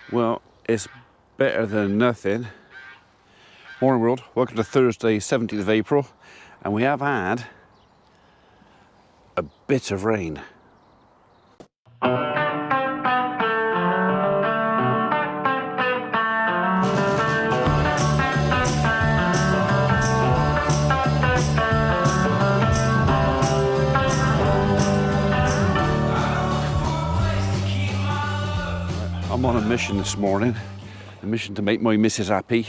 Well, it's better than nothing. Morning world, welcome to Thursday 17th of April, and we have had a bit of rain. I'm on a mission this morning, a mission to make my missus happy.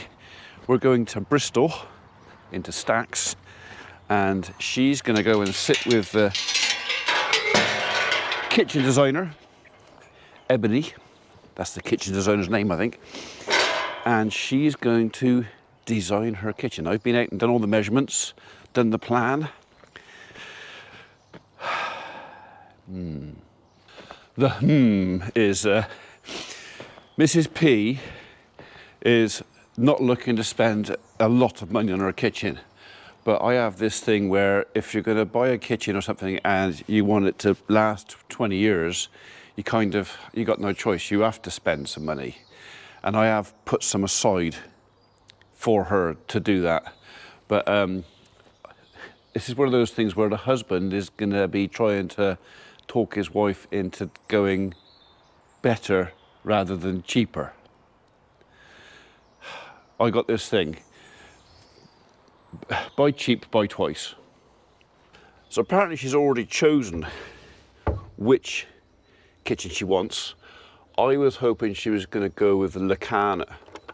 We're going to Bristol, into Stacks, and she's going to go and sit with the kitchen designer, Ebony. That's the kitchen designer's name, I think. And she's going to design her kitchen. I've been out and done all the measurements, done the plan. The is Mrs. P is not looking to spend a lot of money on her kitchen, but I have this thing where if you're going to buy a kitchen or something and you want it to last 20 years, you got no choice. You have to spend some money, and I have put some aside for her to do that. But this is one of those things where the husband is going to be trying to talk his wife into going better rather than cheaper. I got this thing, buy cheap, buy twice. So apparently she's already chosen which kitchen she wants. I was hoping she was going to go with the Lacan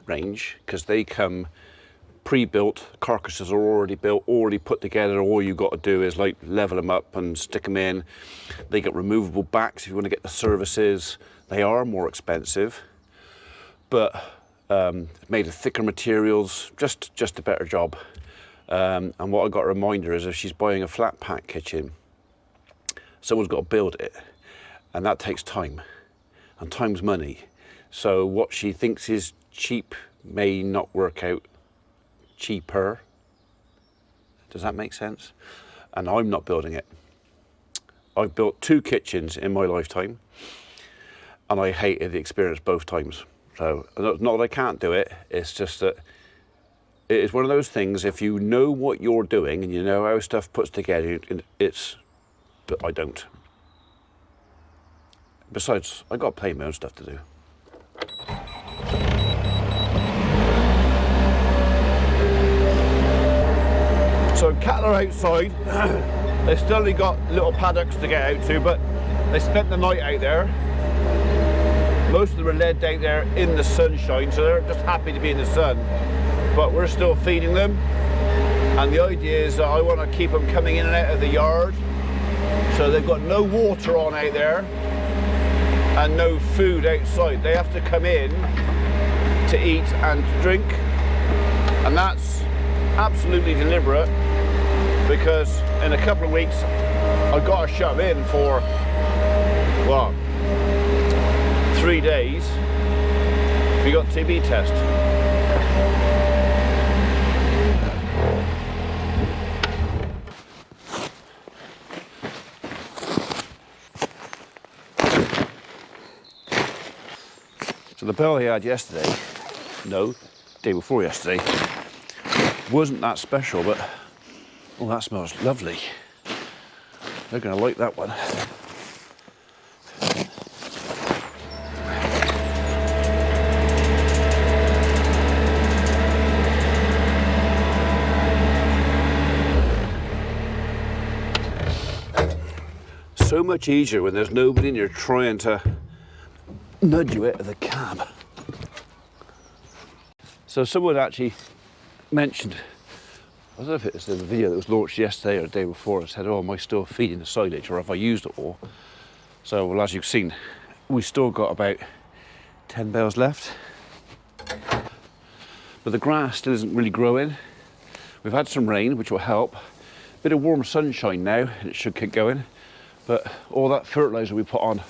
range, because they come pre-built, carcasses are already built, already put together. All you've got to do is like level them up and stick them in. They get removable backs if you want to get the services. They are more expensive, but made of thicker materials, just a better job. And what I got a reminder is if she's buying a flat pack kitchen, someone's got to build it, and that takes time, and time's money. So what she thinks is cheap may not work out cheaper. Does that make sense? And I'm not building it. I've built 2 kitchens in my lifetime, and I hated the experience both times. So not that I can't do it, it's just that it is one of those things, if you know what you're doing and you know how stuff puts together, but I don't. Besides, I got plenty of my own stuff to do. So cattle are outside. They've still only got little paddocks to get out to, but they spent the night out there. Most of them are led out there in the sunshine, so they're just happy to be in the sun. But we're still feeding them, and the idea is that I want to keep them coming in and out of the yard, so they've got no water on out there and no food outside. They have to come in to eat and drink, and that's absolutely deliberate, because in a couple of weeks I've got to shut them in for, well, 3 days. We got TB test. So the bell I had yesterday, no, day before yesterday, wasn't that special, but oh, that smells lovely. They're going to like that one. So much easier when there's nobody and you're trying to nudge you out of the cab. So someone actually mentioned, I don't know if it was the video that was launched yesterday or the day before, and said, oh, am I still feeding the silage, or have I used it all? So, well, as you've seen, we still got about 10 bales left. But the grass still isn't really growing. We've had some rain, which will help. A bit of warm sunshine now, and it should keep going. But all that fertiliser we put on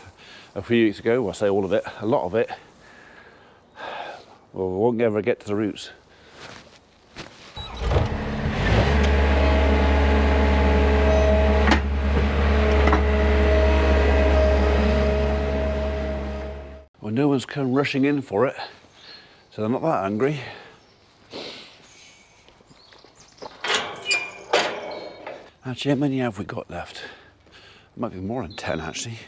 a few weeks ago, well, I say all of it, a lot of it, well, we won't ever get to the roots. Well, no one's come rushing in for it, so they're not that hungry. Actually, how many have we got left? Might be more than 10 actually.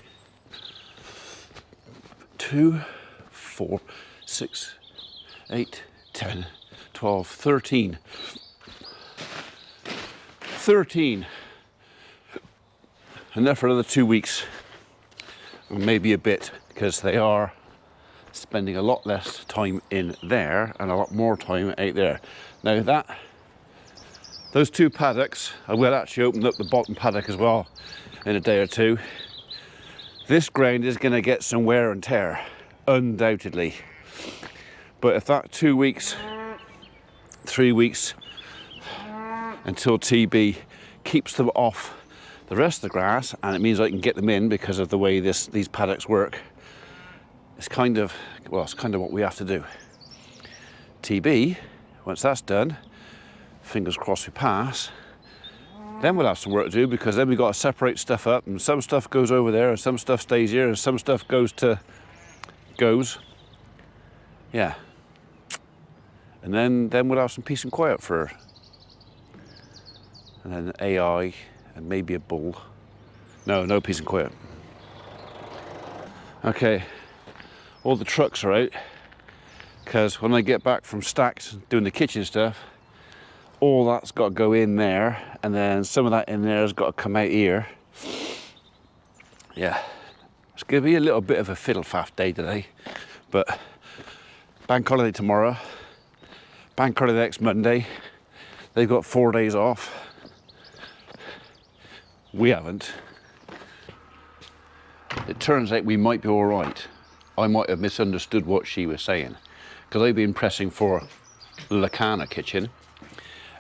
2, 4, 6, 8, 10, 12, 13. 13. Enough for another 2 weeks. Or maybe a bit, because they are spending a lot less time in there and a lot more time out there. Now those 2 paddocks, I will actually open up the bottom paddock as well in a day or 2. This ground is going to get some wear and tear, undoubtedly. But if that 2 weeks, 3 weeks until TB keeps them off the rest of the grass, and it means I can get them in because of the way these paddocks work, it's kind of what we have to do. TB, once that's done, fingers crossed we pass, then we'll have some work to do, because then we've got to separate stuff up, and some stuff goes over there and some stuff stays here and some stuff goes. Yeah. And then we'll have some peace and quiet and then AI and maybe a bull. No peace and quiet. Okay, all the trucks are out, because when I get back from Stacks doing the kitchen stuff, all that's got to go in there, and then some of that in there has got to come out here. Yeah, it's going to be a little bit of a fiddle-faff day today, but bank holiday tomorrow, bank holiday next Monday. They've got 4 days off. We haven't. It turns out we might be all right. I might have misunderstood what she was saying, because I've been pressing for Lacana kitchen.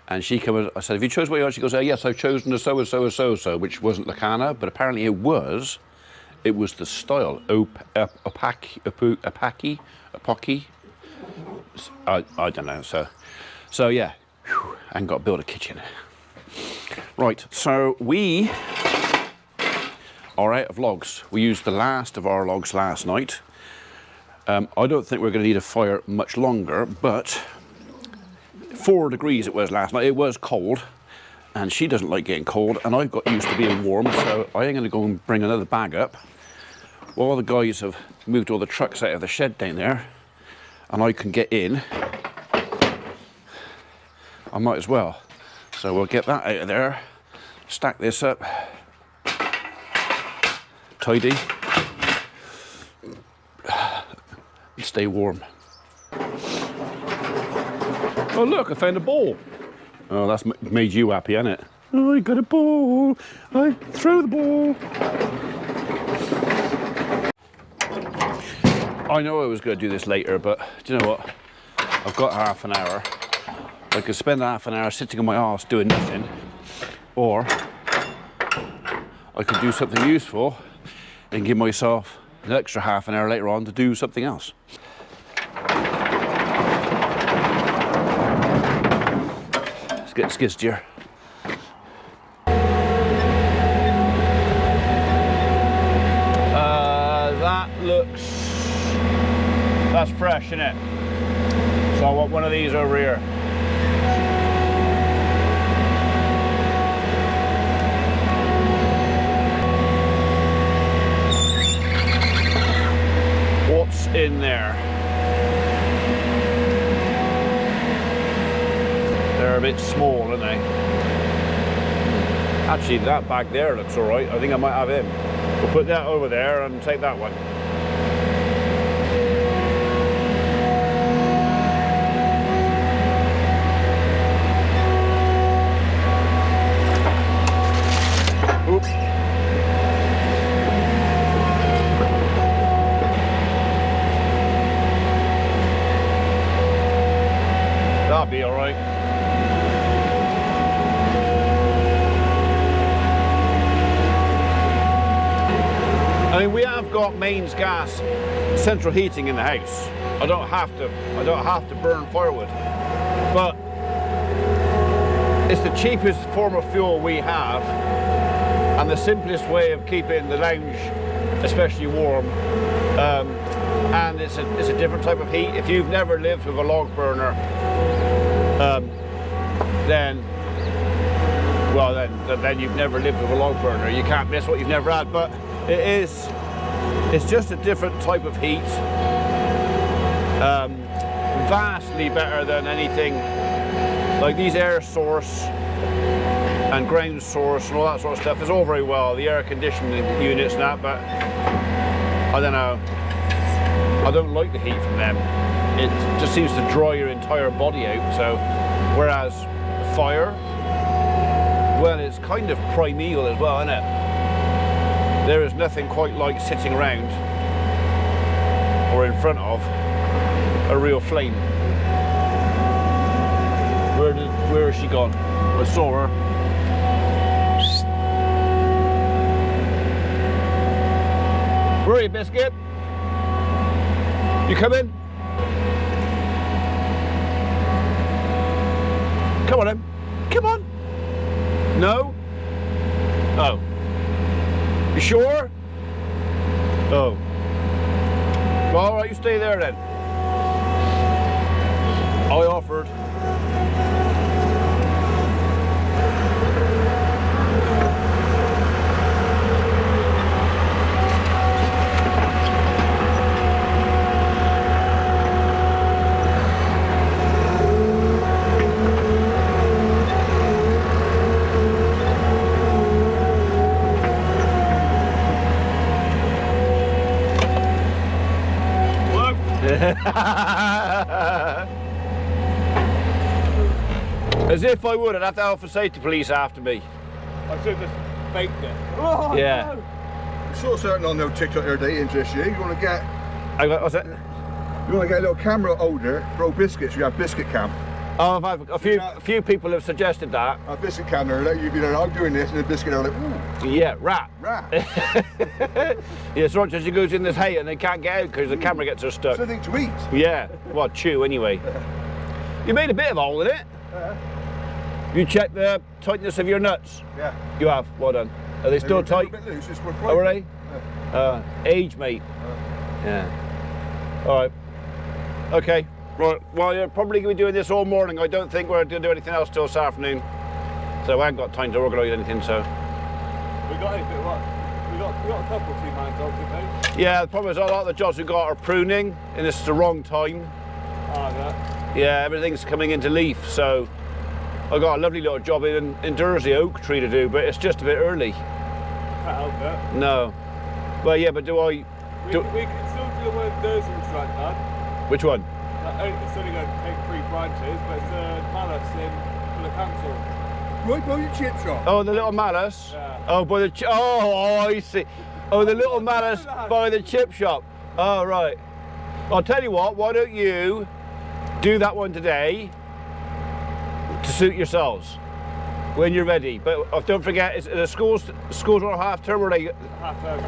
And she came, I said, have you chosen what you want? She goes, yes, I've chosen a so-and-so, which wasn't Lacana, but apparently it was the style, epoxy. I don't know, so yeah, whew, and got to build a kitchen. Right, so we are out of logs. We used the last of our logs last night. I don't think we're going to need a fire much longer, but 4 degrees it was last night. It was cold, and she doesn't like getting cold, and I've got used to being warm, so I am going to go and bring another bag up while the guys have moved all the trucks out of the shed down there, and I can get in. I might as well. So we'll get that out of there, stack this up, tidy, and stay warm. Oh look, I found a ball. Oh, that's made you happy, hasn't it? Oh, I got a ball. I throw the ball. I know I was going to do this later, but do you know what? I've got half an hour. I could spend half an hour sitting on my arse doing nothing, or I could do something useful and give myself an extra half an hour later on to do something else. Let's get skid steer. That's fresh, isn't it? So I want one of these over here. What's in there? They're a bit small, aren't they? Actually, that bag there looks all right. I think I might have him. We'll put that over there and take that one. Oops. That'll be all right. I mean, we have got mains gas central heating in the house. I don't have to burn firewood, but it's the cheapest form of fuel we have, and the simplest way of keeping the lounge especially warm, and and it's a different type of heat. If you've never lived with a log burner, then you've never lived with a log burner. You can't miss what you've never had, but it's just a different type of heat. Vastly better than anything like these air source and ground source and all that sort of stuff. It's all very well, the air conditioning units and that, but I don't know. I don't like the heat from them. It just seems to dry your entire body out. So, whereas fire, well, it's kind of primeval as well, isn't it? There is nothing quite like sitting around or in front of a real flame. Where has she gone? I saw her. Where are you, Biscuit? You coming? Come on then. Come on. No? Oh. You sure? Oh. Well, alright, you stay there then. I offered. As if I would, I'd have to have the safety police after me. I should have just faked it. Oh, yeah. No. I saw something on no TikTok the other day interests you. You want to get? What's it? You want to get a little camera holder for old biscuits? You have biscuit cam. Oh, I've had a few people have suggested that. A biscuit cam there, like you'd be there, I'm doing this, and the biscuit are like, ooh. Yeah, rat. Rat. Yeah, so much as she goes in this hay and they can't get out because the camera gets her stuck. Something to eat. Yeah, well, chew anyway. You made a bit of a hole in it. You checked the tightness of your nuts? Yeah. You have? Well done. Are they still tight? A bit loose, it's worth Oh, are they? Yeah. Age, mate. Yeah. All right. Okay. Right. Well, you're probably going to be doing this all morning. I don't think we're going to do anything else till this afternoon. So I haven't got time to organise anything, so. We got anything, what? We got a couple of two-man jobs, didn't we? Yeah, the problem is a lot of the jobs we've got are pruning, and it's the wrong time. Oh, yeah. Yeah, everything's coming into leaf, so I got a lovely little job in Dursey oak tree to do, but it's just a bit early. Can't help it. No. Well, yeah, but do I? We can still do the one Dursey like that. Which one? It's only going to take 3 branches, but it's a malice for the council. Right by your chip shop. Oh, the little malice. Yeah. Oh, by the I see. Oh, the little malice by the chip shop. Oh, right. I'll tell you what. Why don't you do that one today to suit yourselves when you're ready? But don't forget, is the schools are half term, or they? Half term.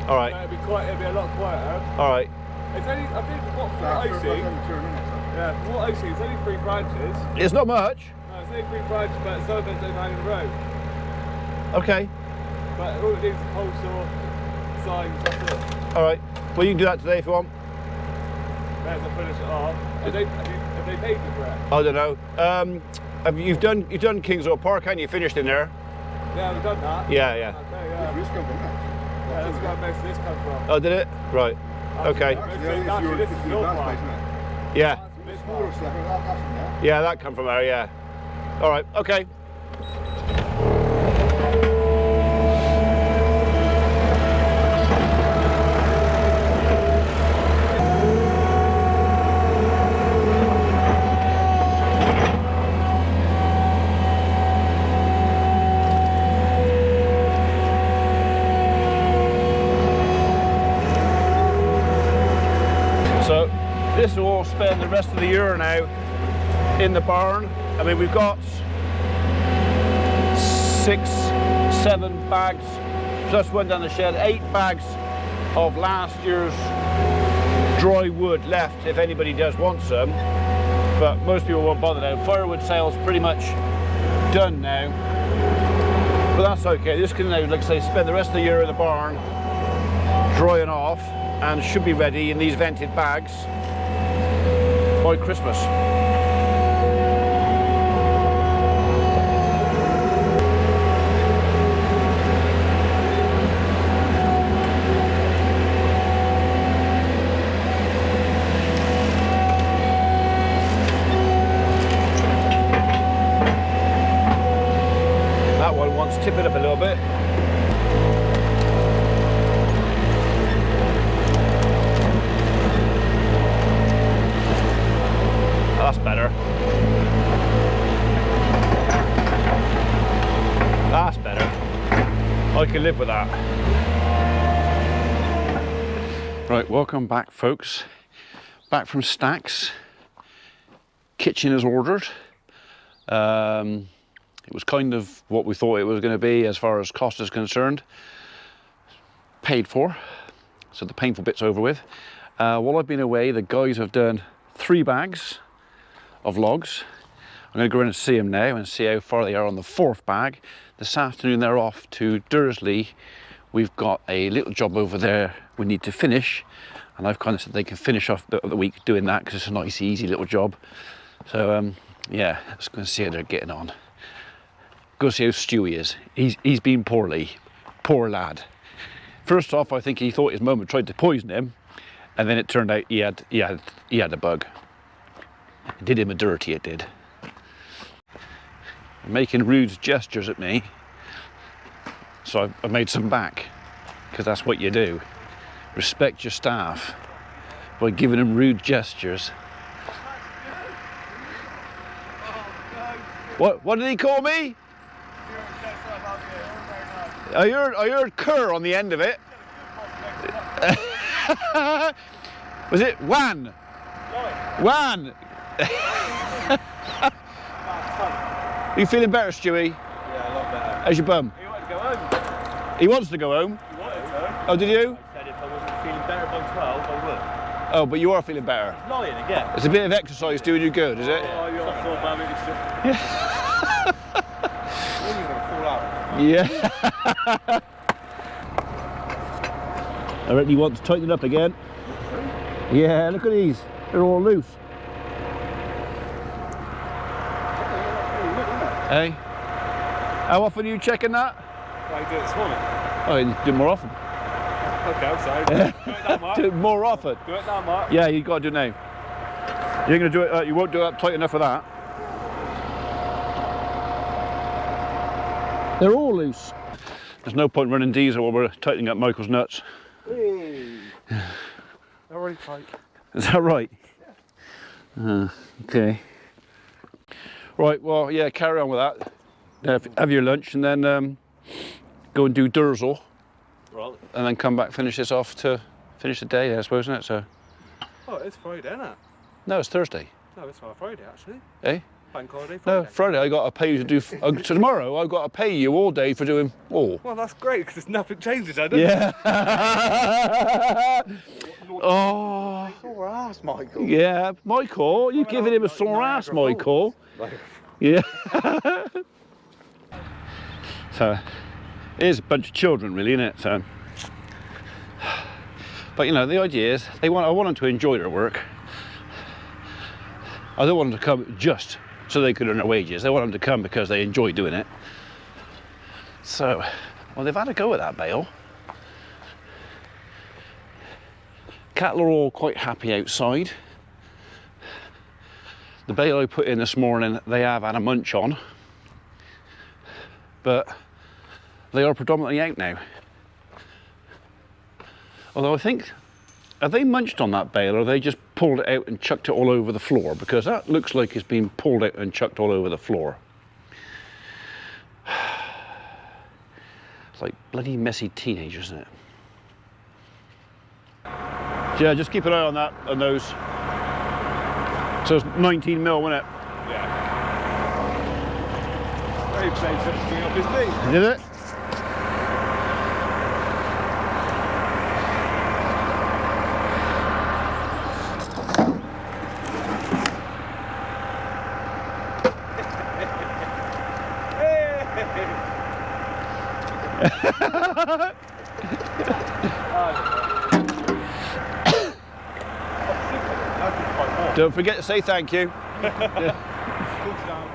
All right. So it'll be a lot quieter. All right. It's only, I think, what I see. Yeah, from what I see, it's only 3 branches. It's not much. No, it's only 3 branches, but some of them don't hang in a row. Okay. But all it needs is pole saw, signs, that's it. All right. Well, you can do that today if you want. There's a finish it off. Have they paid you for it? I don't know. You've done Kingswell Park, haven't you? Finished in there? Yeah, we've done that. Yeah, yeah. Okay, yeah. Where's this come from? Yeah, that's where most of this comes from. Oh, did it? Right. Okay. Actually, this is your one. Yeah. This Smaller one. stuff, that's from there. Yeah, that come from there. Yeah. All right. Okay. So this will all spend the rest of the year now in the barn. I mean, we've got 6, 7 bags, plus one down the shed, 8 bags of last year's dry wood left if anybody does want some, but most people won't bother now. Firewood sale's pretty much done now, but that's okay. This can now, like I say, spend the rest of the year in the barn drying off. and should be ready in these vented bags by Christmas. That one wants to tip it up a little bit. That's better. That's better. I can live with that. Right, welcome back, folks. Back from Stacks. Kitchen is ordered. It was kind of what we thought it was going to be as far as cost is concerned. Paid for, so the painful bit's over with. While I've been away, the guys have done 3 bags of logs. I'm going to go in and see them now and see how far they are on the 4th bag. This afternoon they're off to Dursley. We've got a little job over there we need to finish, and I've kind of said they can finish off the week doing that because it's a nice easy little job. So yeah, let's go and see how they're getting on. Go see how Stewie is. He's been poorly. Poor lad. First off, I think he thought his mum had tried to poison him, and then it turned out he had a bug. It did him a dirty, it did. Making rude gestures at me, so I made some back, because that's what you do. Respect your staff by giving them rude gestures. What did he call me? I heard cur on the end of it. Was it Wan? Wan! Are you feeling better, Stewie? Yeah, a lot better. How's your bum? He wanted to go home. He wants to go home? He wanted to. Oh, did you? I said if I wasn't feeling better by 12, I would. Oh, but you are feeling better. It's lying again. It's a bit of exercise doing you good, is it? Oh, you're not sore about it. When are you going to fall out? Yeah. I reckon you want to tighten it up again. Yeah, look at these. They're all loose. Hey? How often are you checking that? Well, you did it this morning. Oh, you do it more often. Okay, I'm sorry. Do it now, Mark. Do it more often. Do it now, Mark. Yeah, you got to do it now. You're going to do it. You won't do it tight enough for that. They're all loose. There's no point running diesel while we're tightening up Michael's nuts. Hey. They're already tight. Is that right? Yeah. Okay. Right, well, yeah, carry on with that. Have your lunch and then go and do Durzel. Right. And then come back, finish this off to finish the day, I suppose, isn't it? So. Oh, it's Friday, isn't it? No, it's Thursday. No, it's not Friday, actually. Eh? Bank holiday Friday. No, Friday. I got to pay you to do. Tomorrow, I've got to pay you all day for doing all. Well, that's great because nothing changes, does it? Yeah. Oh. Sore ass, Michael. Yeah, Michael, you're giving him a sore ass, Michael. Yeah. So, it is a bunch of children, really, isn't it? So, but you know, the idea is I want them to enjoy their work. I don't want them to come just so they could earn their wages. I want them to come because they enjoy doing it. So, well, they've had a go at that bale. Cattle are all quite happy outside. The bale I put in this morning, they have had a munch on, but they are predominantly out now. Although I think, have they munched on that bale or have they just pulled it out and chucked it all over the floor? Because that looks like it's been pulled out and chucked all over the floor. It's like bloody messy teenagers, isn't it? Yeah, just keep an eye on that, on those. So it's 19 mil, wasn't it? Yeah. Very played something up his knee. Did it? Don't forget to say thank you. Good job.